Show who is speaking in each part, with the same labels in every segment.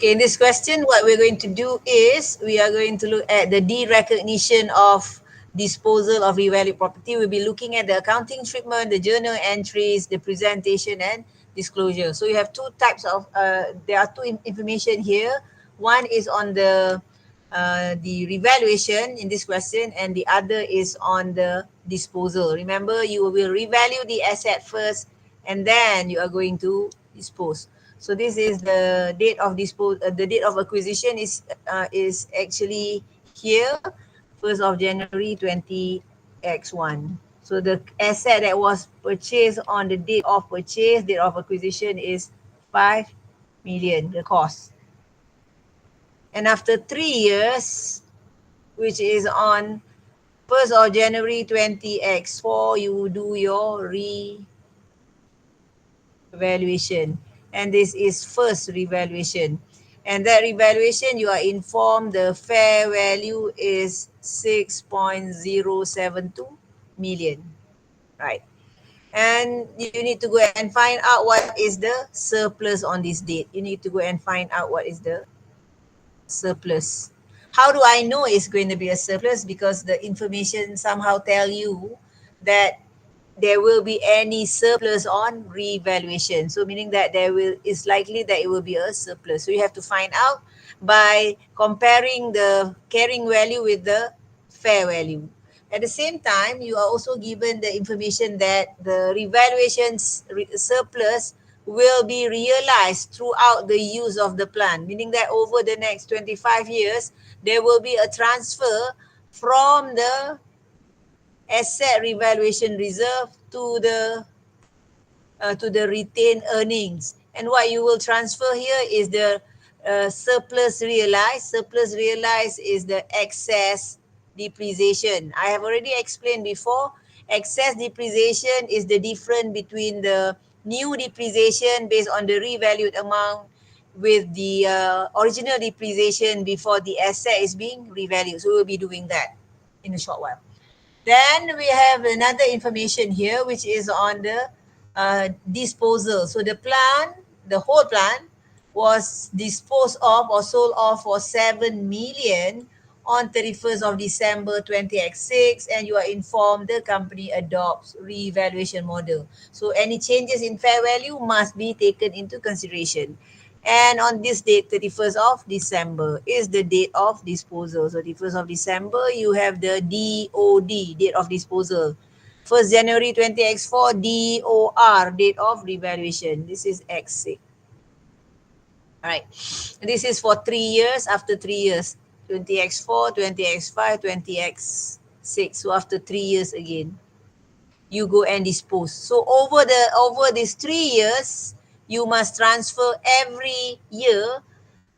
Speaker 1: Okay, in this question, what we're going to do is we are going to look at the derecognition of disposal of revalued property. We'll be looking at the accounting treatment, the journal entries, the presentation, and disclosure. So you have two types of, there are two information here. One is on the revaluation in this question, and the other is on the disposal. Remember, you will revalue the asset first, and then you are going to dispose. So this is the date of the date of acquisition is actually here, 1st of January 20X1. So the asset that was purchased on the date of purchase, date of acquisition is 5 million, the cost. And after 3 years, which is on 1st of January 20X4, you do your revaluation. And this is first revaluation. And that revaluation, you are informed the fair value is 6.072 million. Right. And you need to go and find out what is the surplus on this date. You need to go and find out what is the surplus. How do I know it's going to be a surplus? Because the information somehow tell you that there will be any surplus on revaluation. So meaning that it's likely that it will be a surplus. So you have to find out by comparing the carrying value with the fair value. At the same time, you are also given the information that the revaluation surplus will be realized throughout the use of the plan, meaning that over the next 25 years, there will be a transfer from the asset revaluation reserve to the retained earnings. And what you will transfer here is the surplus realized. Surplus realized is the excess depreciation. I have already explained before, excess depreciation is the difference between the new depreciation based on the revalued amount with the original depreciation before the asset is being revalued. So we'll be doing that in a short while. Then we have another information here, which is on the disposal. So the whole plan was disposed of or sold off for 7 million on 31st of December 20X6, and you are informed the company adopts revaluation model. So any changes in fair value must be taken into consideration. And on this date, 31st of December, is the date of disposal. So 31st of December, you have the DOD, date of disposal. 1st January 20X4, DOR, date of revaluation. This is X6. All right. This is for 3 years. After 3 years, 20X4, 20X5, 20X6. So after 3 years again, you go and dispose. So over these 3 years, you must transfer every year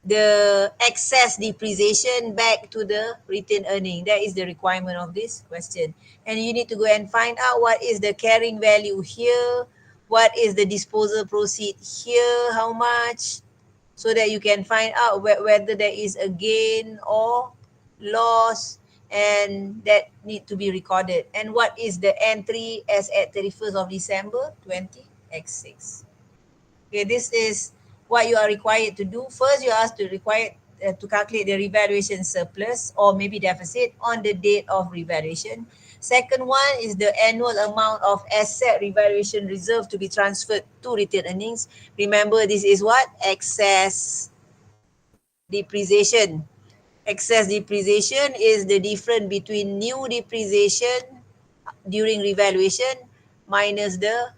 Speaker 1: the excess depreciation back to the retained earning. That is the requirement of this question. And you need to go and find out what is the carrying value here, what is the disposal proceed here, how much, so that you can find out whether there is a gain or loss, and that need to be recorded. And what is the entry as at 31st of December 20X6. Okay, this is what you are required to do. First, you are asked to to calculate the revaluation surplus or maybe deficit on the date of revaluation. Second one is the annual amount of asset revaluation reserve to be transferred to retained earnings. Remember, this is what? Excess depreciation. Excess depreciation is the difference between new depreciation during revaluation minus the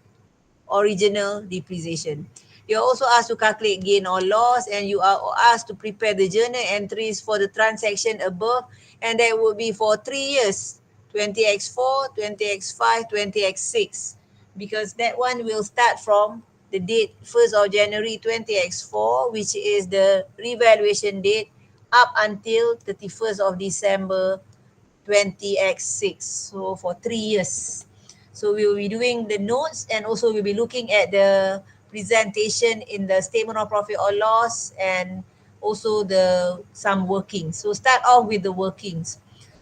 Speaker 1: original depreciation. You're also asked to calculate gain or loss, and you are asked to prepare the journal entries for the transaction above, and that will be for 3 years, 20X4, 20X5, 20X6, because that one will start from the date 1st of January 20X4, which is the revaluation date, up until 31st of December 20X6. So for 3 years. So we will be doing the notes, and also we'll be looking at the presentation in the statement of profit or loss, and also some workings. So start off with the workings.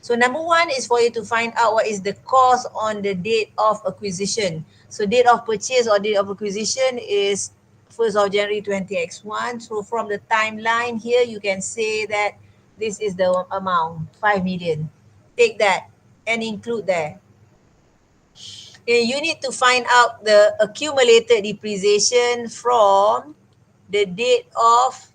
Speaker 1: So number one is for you to find out what is the cost on the date of acquisition. So date of purchase or date of acquisition is 1st of January 20X1. So from the timeline here, you can say that this is the amount, 5 million. Take that and include there. You need to find out the accumulated depreciation from the date of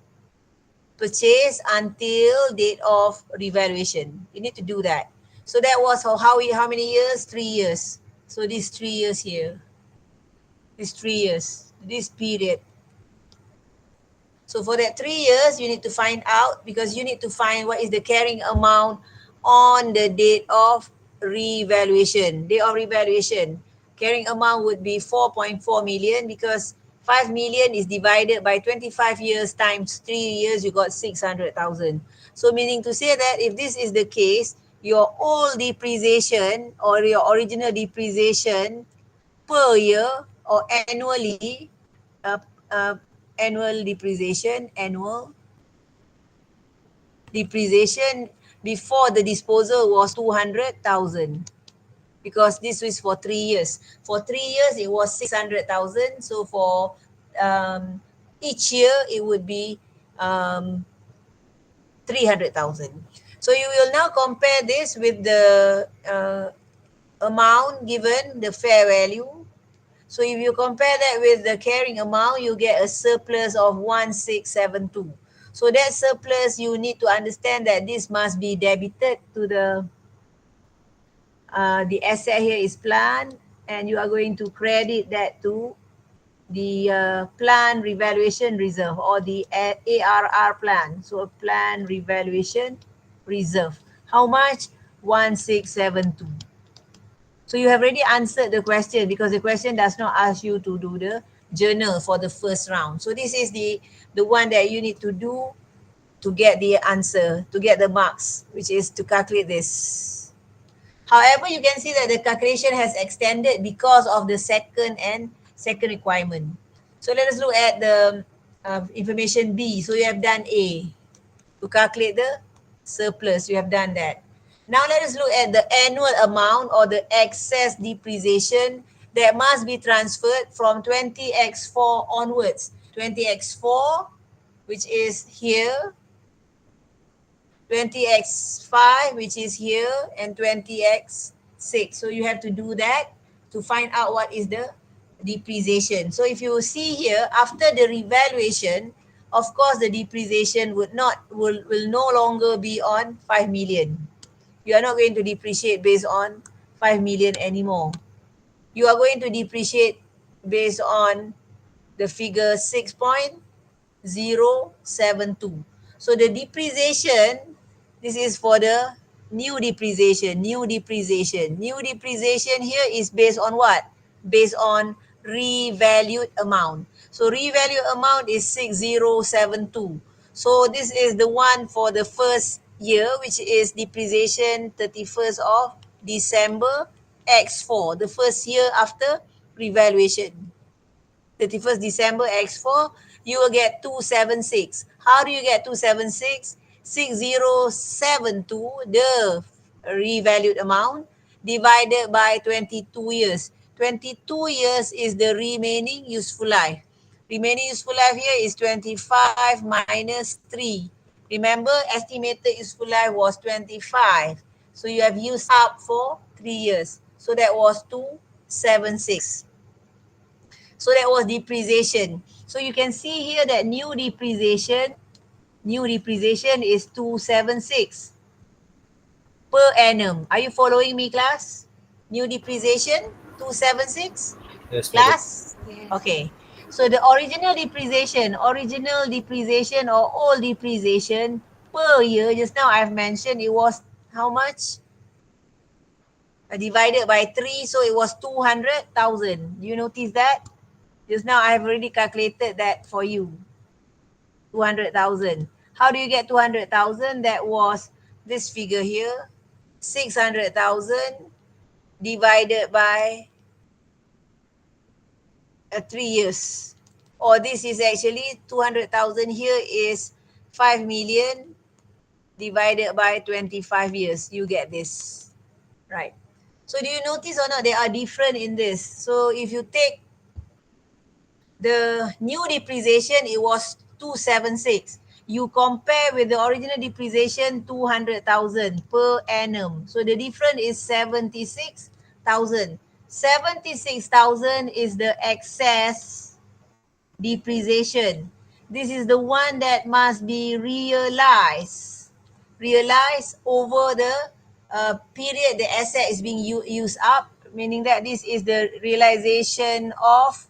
Speaker 1: purchase until date of revaluation. You need to do that. So that was how many years? 3 years. So these 3 years here. These 3 years. This period. So for that 3 years, you need to find out, because you need to find what is the carrying amount on the date of revaluation. Date of revaluation. Carrying amount would be 4.4 million, because 5 million is divided by 25 years times 3 years, you got 600,000. So meaning to say that if this is the case, your old depreciation or your original depreciation per year or annually, uh, uh, annual depreciation before the disposal was 200,000, because this was for 3 years. For 3 years, it was 600,000. So for each year, it would be 300,000. So you will now compare this with the amount given, the fair value. So if you compare that with the carrying amount, you get a surplus of 1672. So that surplus, you need to understand that this must be debited to the asset here is plant, and you are going to credit that to the plan revaluation reserve, or the ARR plan. So a plan revaluation reserve. How much? 1672. So you have already answered the question, because the question does not ask you to do the journal for the first round. So this is the one that you need to do to get the answer, to get the marks, which is to calculate this. However, you can see that the calculation has extended because of the second requirement. So let us look at the information B. So you have done A. To calculate the surplus, you have done that. Now let us look at the annual amount, or the excess depreciation that must be transferred from 20X4 onwards. 20X4, which is here, 20X5, which is here, and 20X6. So you have to do that to find out what is the depreciation. So if you see here, after the revaluation, of course the depreciation will no longer be on 5 million. You are not going to depreciate based on 5 million anymore. You are going to depreciate based on the figure 6.072. So the depreciation, this is for the new depreciation. New depreciation here is based on what? Based on revalued amount. So revalued amount is 6072. So this is the one for the first year, which is depreciation 31st of December X4, the first year after revaluation. 31st December X4, you will get 276. How do you get 276? 6072, the revalued amount, divided by 22 years. 22 years is the remaining useful life. Remaining useful life here is 25 minus 3. Remember, estimated useful life was 25. So you have used up for 3 years. So that was 276. So that was depreciation. So you can see here that new depreciation is 276 per annum. Are you following me, class? New depreciation 276,
Speaker 2: Yes, madam.
Speaker 1: class? Okay. So the original depreciation or old depreciation per year, just now I've mentioned it was how much? Divided by 3, so it was 200,000. You notice that? Just now I have already calculated that for you. 200,000. How do you get 200,000? That was this figure here. 600,000 divided by 3 years. Or this is actually 200,000 here is 5 million divided by 25 years. You get this. Right. So do you notice or not they are different in this? So if you take the new depreciation, it was 276. You compare with the original depreciation, 200,000 per annum. So the difference is 76,000. 76,000 is the excess depreciation. This is the one that must be realized over the period the asset is being used up, meaning that this is the realization of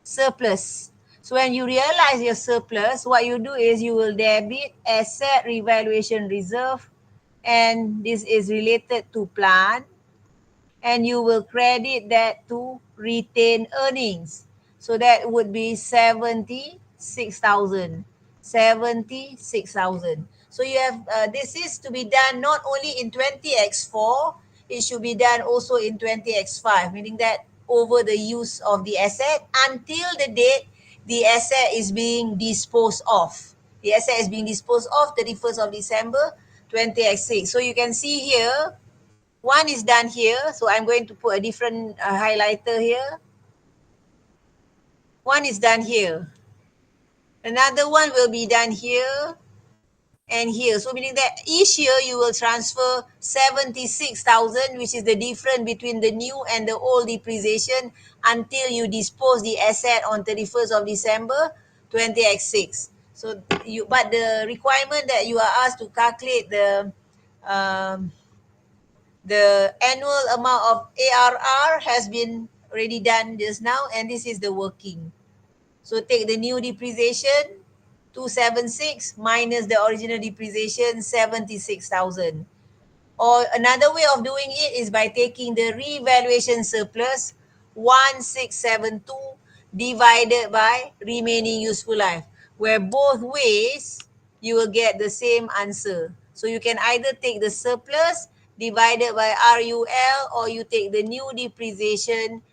Speaker 1: surplus. So when you realize your surplus, what you do is you will debit asset revaluation reserve, and this is related to plant, and you will credit that to retained earnings. So that would be 76,000. 76,000. So you have, this is to be done not only in 20x4, it should be done also in 20x5, meaning that over the use of the asset until the date the asset is being disposed of. The asset is being disposed of 31st of December 20x6. So you can see here, one is done here. So I'm going to put a different highlighter here. One is done here. Another one will be done here and here. So meaning that each year you will transfer 76,000, which is the difference between the new and the old depreciation, until you dispose the asset on 31st of December 20x6. So but the requirement that you are asked to calculate um, the annual amount of ARR has been already done just now, and this is the working. So take the new depreciation, 276, minus the original depreciation, 76,000. Or another way of doing it is by taking the revaluation surplus, 1672, divided by remaining useful life, where both ways you will get the same answer. So you can either take the surplus divided by RUL, or you take the new depreciation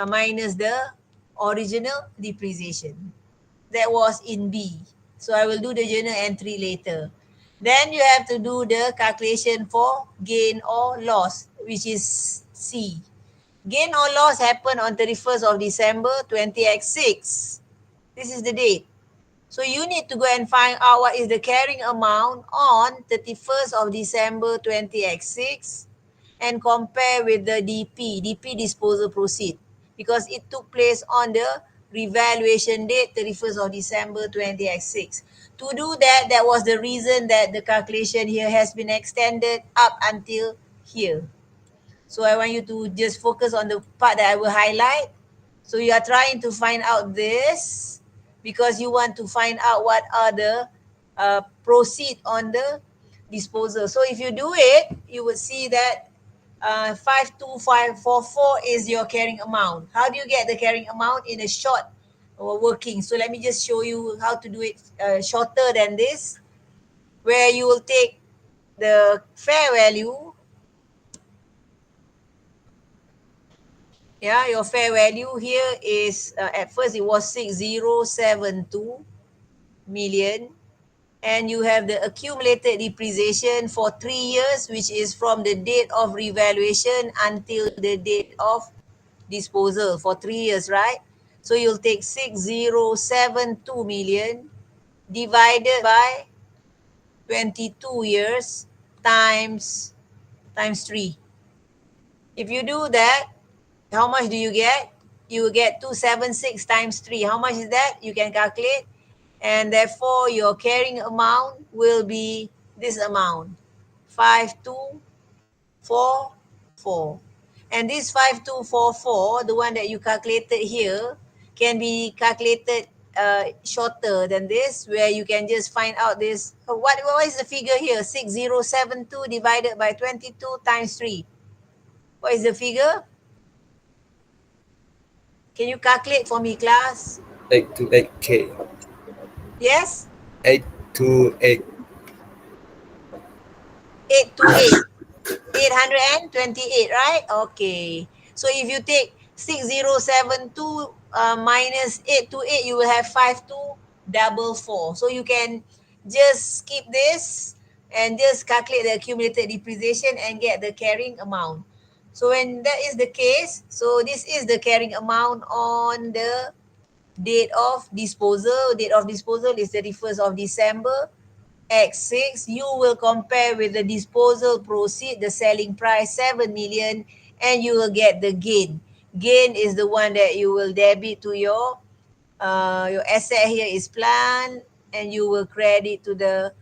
Speaker 1: minus the original depreciation. That was in B. So I will do the journal entry later. Then you have to do the calculation for gain or loss, which is C. Gain or loss happened on 31st of December 20x6. This is the date. So you need to go and find out what is the carrying amount on 31st of December 20x6 and compare with the DP disposal proceed, because it took place on the revaluation date 31st of December 20x6. To do that, that was the reason that the calculation here has been extended up until here. So I want you to just focus on the part that I will highlight. So you are trying to find out this because you want to find out what are the proceed on the disposal. So if you do it, you will see that 52544 is your carrying amount. How do you get the carrying amount in a short working? So let me just show you how to do it shorter than this, where you will take the fair value. Yeah, your fair value here is, at first it was 6072 million, and you have the accumulated depreciation for 3 years, which is from the date of revaluation until the date of disposal for 3 years, right? So you'll take 6072 million divided by 22 years times 3. If you do that, how much do you get? You will get 276 times 3. How much is that? You can calculate. And therefore, your carrying amount will be this amount, 5244. And this 5244, the one that you calculated here, can be calculated shorter than this, where you can just find out this. What is the figure here? 6072 divided by 22 times 3. What is the figure? Can you calculate for me, class?
Speaker 2: 828K.
Speaker 1: Yes?
Speaker 2: 828.
Speaker 1: 828. 828, right? Okay. So if you take 6072 minus 828, you will have 5244. So you can just skip this and just calculate the accumulated depreciation and get the carrying amount. So when that is the case, so this is the carrying amount on the date of disposal. Date of disposal is 31st of December. X6, you will compare with the disposal proceed, the selling price 7 million, and you will get the gain. Gain is the one that you will debit to your asset here is plant, and you will credit to the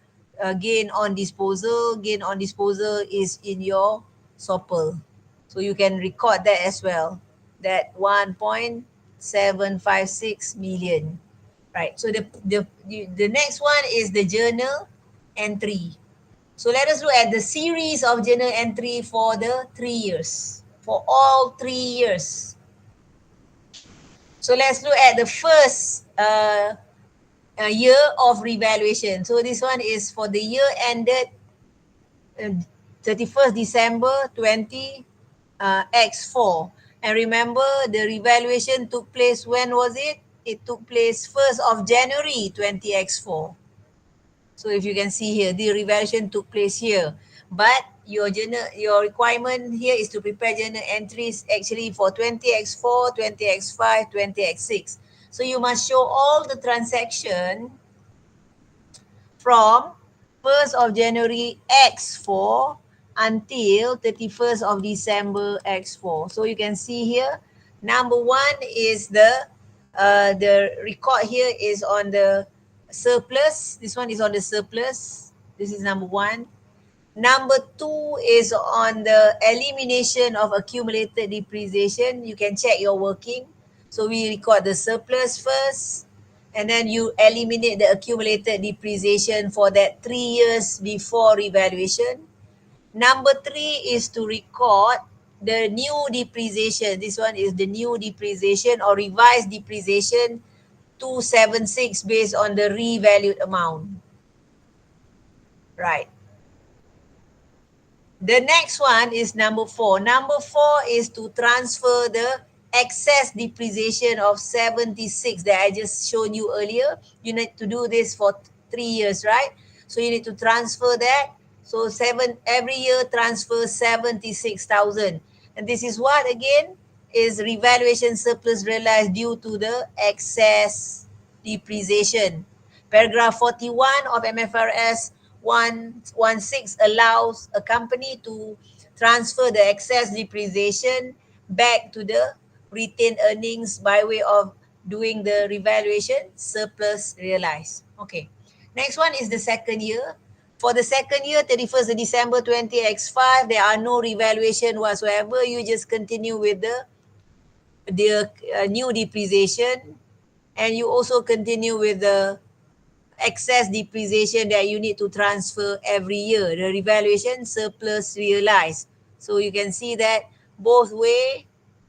Speaker 1: gain on disposal. Gain on disposal is in your SOPL. So you can record that as well. That 1.756 million. Right. So the next one is the journal entry. So let us look at the series of journal entry for the 3 years. For all 3 years. So let's look at the first year of revaluation. So this one is for the year ended uh, 31st December 20 X4. And remember, the revaluation took place, when was it? It took place 1st of January 20X4. So if you can see here, the revaluation took place here. But your requirement here is to prepare journal entries actually for 20X4, 20X5, 20X6. So you must show all the transaction from 1st of January X4 until 31st of December X4. So you can see here, number one is the record here is on the surplus. This one is on the surplus. This is number one. Number two is on the elimination of accumulated depreciation. You can check your working. So we record the surplus first, and then you eliminate the accumulated depreciation for that 3 years before revaluation. Number three is to record the new depreciation. This one is the new depreciation or revised depreciation 276 based on the revalued amount. Right. The next one is number four. Number four is to transfer the excess depreciation of 76 that I just shown you earlier. You need to do this for 3 years, right? So you need to transfer that. So every year transfer 76,000. And this is what again? Is revaluation surplus realized due to the excess depreciation. Paragraph 41 of MFRS 116 allows a company to transfer the excess depreciation back to the retained earnings by way of doing the revaluation surplus realized. Okay. Next one is the second year. For the second year, 31st of December 20X5, there are no revaluation whatsoever. You just continue with the new depreciation, and you also continue with the excess depreciation that you need to transfer every year, the revaluation surplus realized. So you can see that both way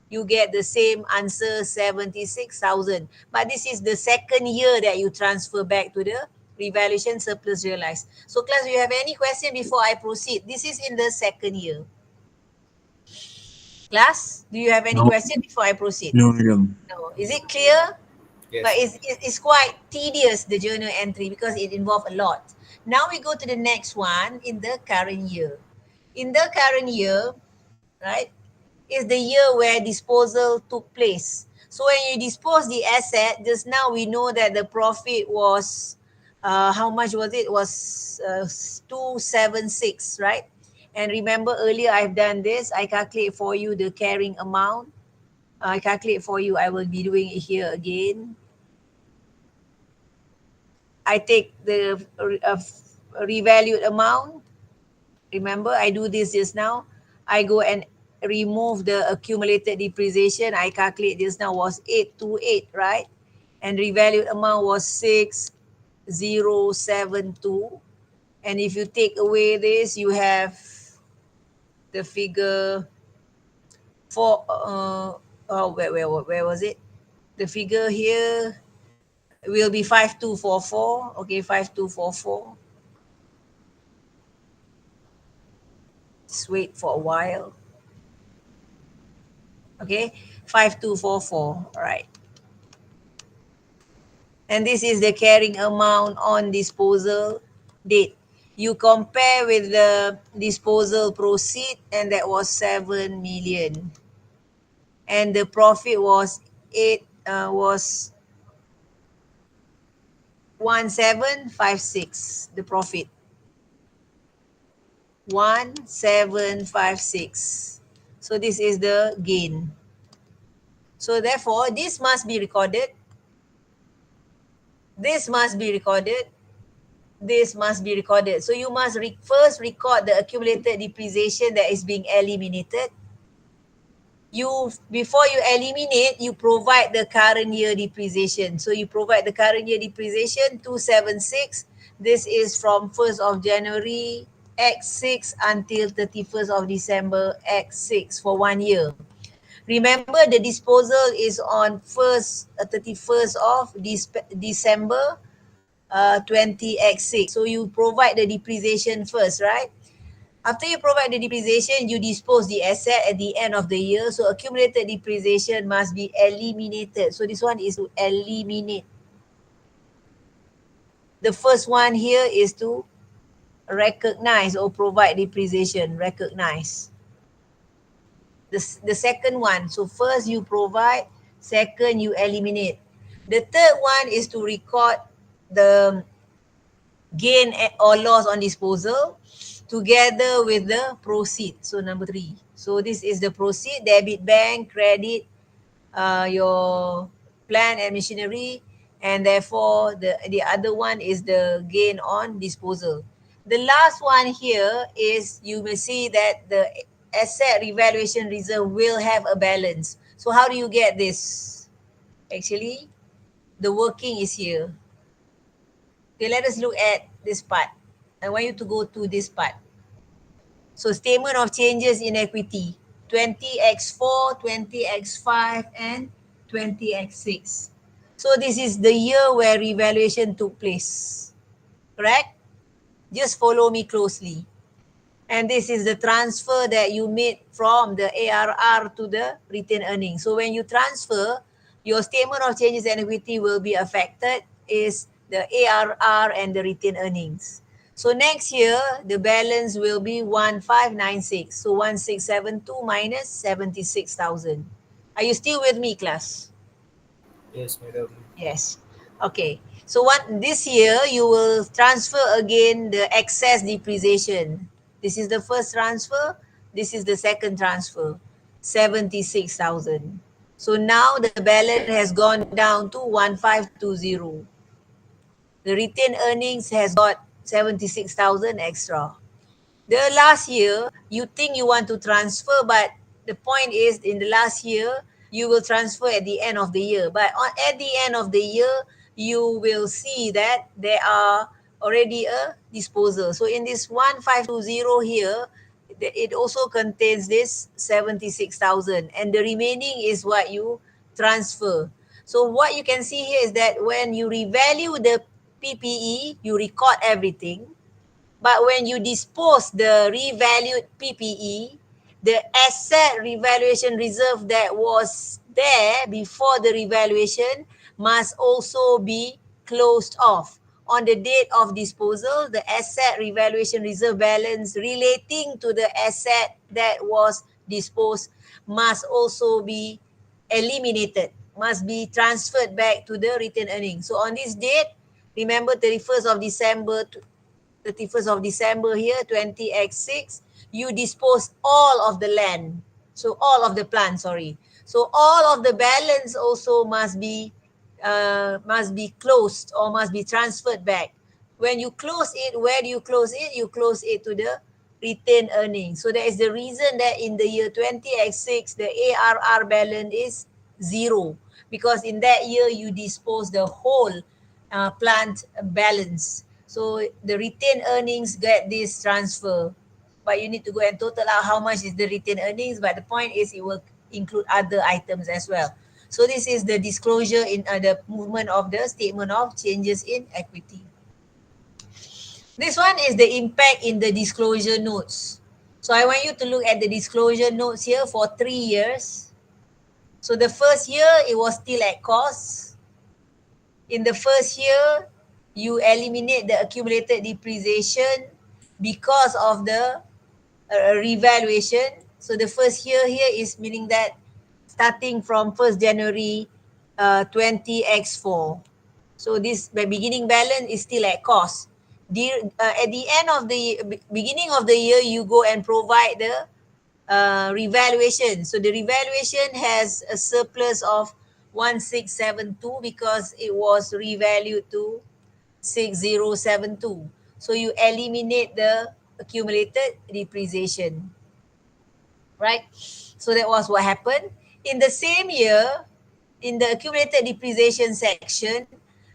Speaker 1: you get the same answer, 76,000. But this is the second year that you transfer back to the revaluation surplus realized. So class, do you have any question before I proceed? This is in the second year. Class, do you have any
Speaker 3: No,
Speaker 1: question before I proceed?
Speaker 3: no, madam.
Speaker 1: No. Is it clear? But
Speaker 2: Yes.
Speaker 1: it's quite tedious, the journal entry, because it involves a lot. Now we go to the next one in the current year. In the current year, right, is the year where disposal took place. So when you dispose the asset, just now we know that the profit was, how much was it? Was 276, right? And remember earlier I've done this. I calculate for you the carrying amount. I calculate for you. I will be doing it here again. I take the revalued amount. Remember, I do this just now. I go and remove the accumulated depreciation. I calculate just now was 828, right? And revalued amount was 6072. And if you take away this, you have the figure for, where was it? The figure here will be 5244. Okay, 5244. Just wait for a while. Okay, 5244. All right. And this is the carrying amount on disposal date. You compare with the disposal proceed, and that was 7 million. And the profit was 1756. The profit 1756. So this is the gain. So therefore, this must be recorded. This must be recorded. This must be recorded. So you must first record the accumulated depreciation that is being eliminated. You, before you eliminate, you provide the current year depreciation. So you provide the current year depreciation 276. This is from 1st of January X6 until 31st of December X6 for 1 year. Remember, the disposal is on 31st of December 20x6. So you provide the depreciation first, right? After you provide the depreciation, you dispose the asset at the end of the year. So accumulated depreciation must be eliminated. So this one is to eliminate. The first one here is to recognize or provide depreciation, recognize. The second one, so first you provide, second you eliminate. The third one is to record the gain or loss on disposal together with the proceed. So number 3. So this is the proceed, debit bank, credit, your plant and machinery, and therefore the other one is the gain on disposal. The last one here is, you may see that the asset revaluation reserve will have a balance. So how do you get this? Actually, the working is here. Okay, let us look at this part. I want you to go to this part. So statement of changes in equity, 20x4, 20x5, and 20x6. So this is the year where revaluation took place. Correct? Just follow me closely. And this is the transfer that you made from the ARR to the retained earnings. So when you transfer, your statement of changes in equity will be affected is the ARR and the retained earnings. So next year, the balance will be 1596. So 1672 minus 76,000. Are you still with me, class?
Speaker 2: Yes, madam.
Speaker 1: Yes. Okay. So what this year you will transfer again the excess depreciation. This is the first transfer. This is the second transfer. 76,000. So now the balance has gone down to 1520. The retained earnings has got 76,000 extra. The last year, you think you want to transfer, but the point is in the last year, you will transfer at the end of the year. But at the end of the year, you will see that there are already a disposal. So in this 1520 here, it also contains this 76,000, and the remaining is what you transfer. So what you can see here is that when you revalue the PPE, you record everything. But when you dispose the revalued PPE, the asset revaluation reserve that was there before the revaluation must also be closed off. On the date of disposal, the asset revaluation reserve balance relating to the asset that was disposed must also be eliminated, must be transferred back to the retained earnings. So on this date, remember 31st of December 31st of December here, 20x6, you dispose all of the land. So all of the plant, sorry. So all of the balance also must be closed or must be transferred back. When you close it, where do you close it? You close it to the retained earnings. So that is the reason that in the year 20x6, the ARR balance is zero, because in that year you dispose the whole plant balance. So the retained earnings get this transfer, but you need to go and total out how much is the retained earnings. But the point is it will include other items as well. So this is the disclosure in the movement of the statement of changes in equity. This one is the impact in the disclosure notes. So I want you to look at the disclosure notes here for 3 years. So the first year it was still at cost. In the first year, you eliminate the accumulated depreciation. because of the revaluation. So the first year here is meaning that starting from 1st January 20x4. So this the beginning balance is still at cost. At the end of the beginning of the year, you go and provide the revaluation. So the revaluation has a surplus of 1672 because it was revalued to 6072. So you eliminate the accumulated depreciation, right? So that was what happened. In the same year, in the accumulated depreciation section,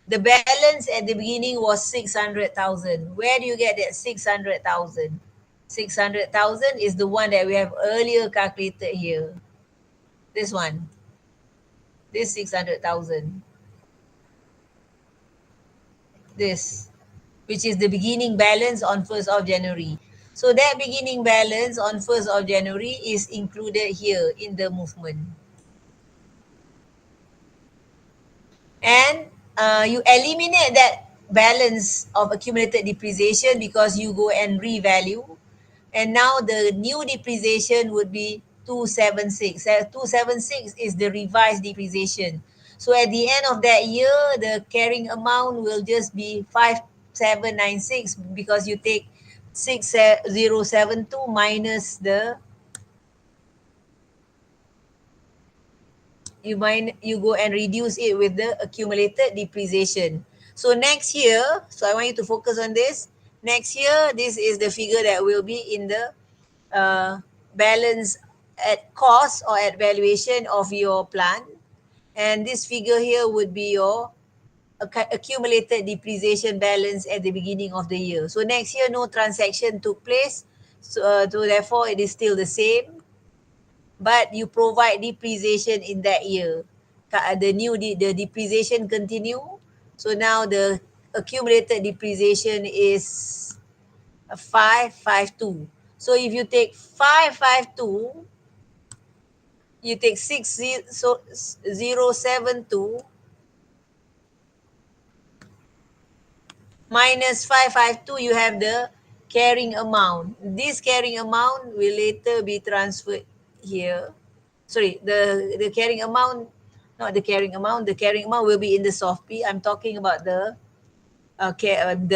Speaker 1: the balance at the beginning was 600,000. Where do you get that 600,000? 600,000 is the one that we have earlier calculated here. This one, this 600,000, this, which is the beginning balance on 1st of January. So that beginning balance on 1st of January is included here in the movement. And you eliminate that balance of accumulated depreciation because you go and revalue. And now the new depreciation would be 276. 276 is the revised depreciation. So at the end of that year, the carrying amount will just be 5796 because you take 6072 minus the you go and reduce it with the accumulated depreciation. So next year, so I want you to focus on this. Next year, this is the figure that will be in the balance at cost or at valuation of your plant. And this figure here would be your accumulated depreciation balance at the beginning of the year. So next year, no transaction took place. So therefore, it is still the same, but you provide depreciation in that year. The depreciation continue. So now the accumulated depreciation is 552. So if you take 552, you take 6072 minus 552, you have the carrying amount. This carrying amount will later be transferred here. Sorry, the carrying amount, not the carrying amount will be in the soft P. I'm talking about the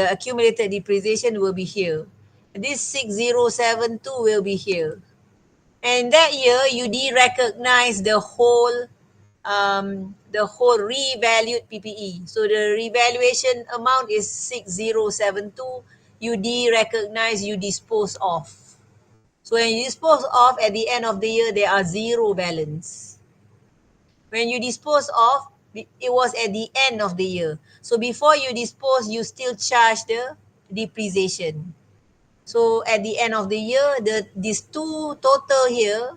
Speaker 1: accumulated depreciation will be here. This 6072 will be here. And that year, you de-recognize the whole revalued PPE. So the revaluation amount is 6072. You de-recognize, you dispose off. So when you dispose off at the end of the year, there are zero balance. When you dispose off, it was at the end of the year. So before you dispose, you still charge the depreciation. So at the end of the year, these two total here,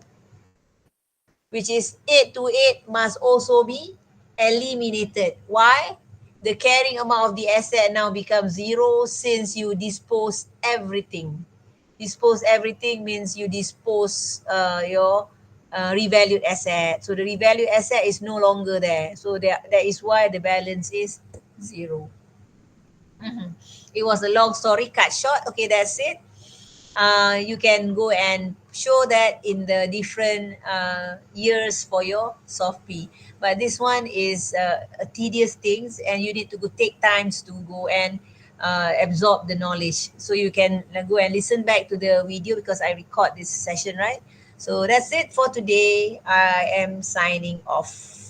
Speaker 1: which is 828, must also be eliminated. Why? The carrying amount of the asset now becomes zero since you dispose everything. Dispose everything means you dispose your revalued asset. So the revalued asset is no longer there. So that is why the balance is zero. Mhm. It was a long story cut short. Okay, that's it. You can go and show that in the different years for your soft P. But this one is a tedious things, and you need to go take times to go and absorb the knowledge. So you can go and listen back to the video because I record this session, right? So that's it for today. I am signing off.